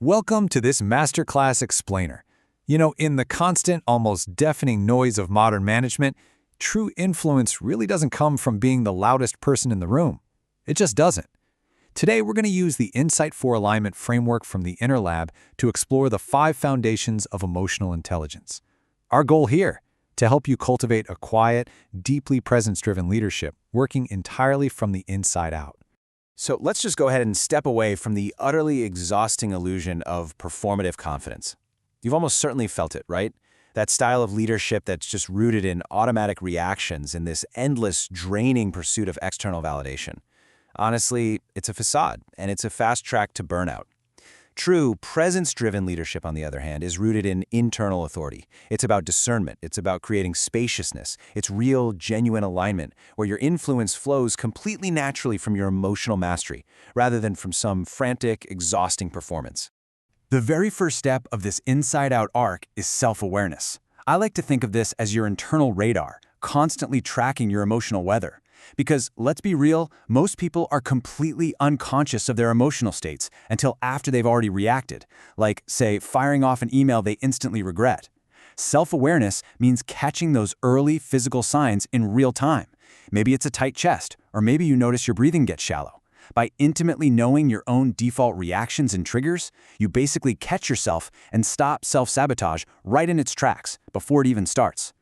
Welcome to this Masterclass Explainer. In the constant, almost deafening noise of modern management, true influence really doesn't come from being the loudest person in the room. It just doesn't. Today, we're going to use the Insight for Alignment framework from the Inner Lab to explore the 5 foundations of emotional intelligence. Our goal here, to help you cultivate a quiet, deeply presence-driven leadership, working entirely from the inside out. So let's just go ahead and step away from the utterly exhausting illusion of performative confidence. You've almost certainly felt it, right? That style of leadership that's just rooted in automatic reactions and this endless, draining pursuit of external validation. Honestly, it's a facade, and it's a fast track to burnout. True, presence-driven leadership, on the other hand, is rooted in internal authority. It's about discernment. It's about creating spaciousness. It's real, genuine alignment, where your influence flows completely naturally from your emotional mastery, rather than from some frantic, exhausting performance. The very first step of this inside-out arc is self-awareness. I like to think of this as your internal radar, constantly tracking your emotional weather. Because, let's be real, most people are completely unconscious of their emotional states until after they've already reacted, like, say, firing off an email they instantly regret. Self-awareness means catching those early physical signs in real time. Maybe it's a tight chest, or maybe you notice your breathing gets shallow. By intimately knowing your own default reactions and triggers, you basically catch yourself and stop self-sabotage right in its tracks before it even starts.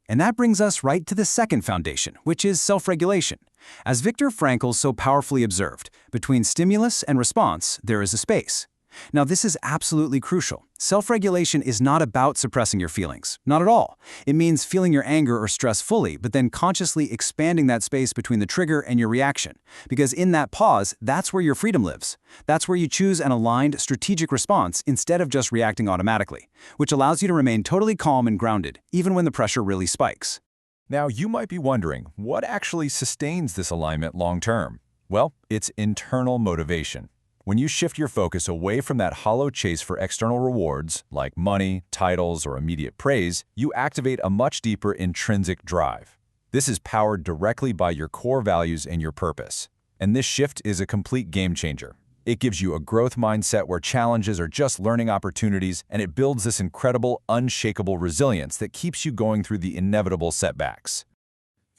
And that brings us right to the second foundation, which is self-regulation. As Viktor Frankl so powerfully observed, between stimulus and response, there is a space. Now, this is absolutely crucial. Self-regulation is not about suppressing your feelings, not at all. It means feeling your anger or stress fully, but then consciously expanding that space between the trigger and your reaction. Because in that pause, that's where your freedom lives. That's where you choose an aligned, strategic response instead of just reacting automatically, which allows you to remain totally calm and grounded, even when the pressure really spikes. Now, you might be wondering, what actually sustains this alignment long-term? Well, it's internal motivation. When you shift your focus away from that hollow chase for external rewards, like money, titles, or immediate praise, you activate a much deeper intrinsic drive. This is powered directly by your core values and your purpose. And this shift is a complete game changer. It gives you a growth mindset where challenges are just learning opportunities, and it builds this incredible, unshakable resilience that keeps you going through the inevitable setbacks.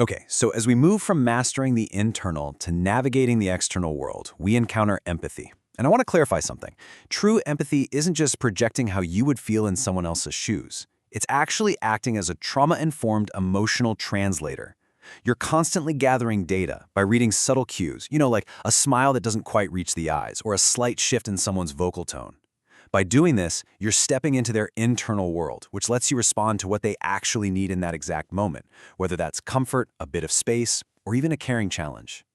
Okay, so as we move from mastering the internal to navigating the external world, we encounter empathy. And I want to clarify something. True empathy isn't just projecting how you would feel in someone else's shoes. It's actually acting as a trauma-informed emotional translator. You're constantly gathering data by reading subtle cues, like a smile that doesn't quite reach the eyes or a slight shift in someone's vocal tone. By doing this, you're stepping into their internal world, which lets you respond to what they actually need in that exact moment, whether that's comfort, a bit of space, or even a caring challenge.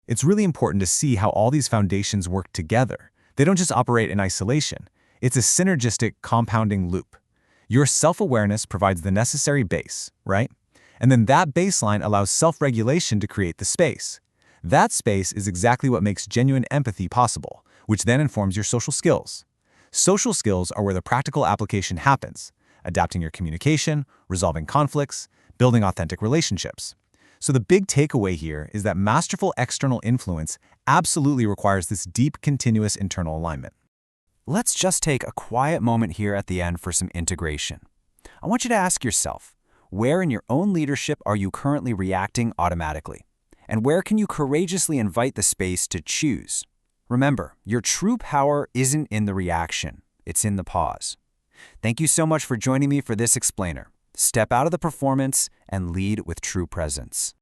It's really important to see how all these foundations work together. They don't just operate in isolation. It's a synergistic, compounding loop. Your self-awareness provides the necessary base, right? And then that baseline allows self-regulation to create the space. That space is exactly what makes genuine empathy possible, which then informs your social skills. Social skills are where the practical application happens, adapting your communication, resolving conflicts, building authentic relationships. So the big takeaway here is that masterful external influence absolutely requires this deep, continuous internal alignment. Let's just take a quiet moment here at the end for some integration. I want you to ask yourself, where in your own leadership are you currently reacting automatically? And where can you courageously invite the space to choose? Remember, your true power isn't in the reaction, it's in the pause. Thank you so much for joining me for this explainer. Step out of the performance and lead with true presence.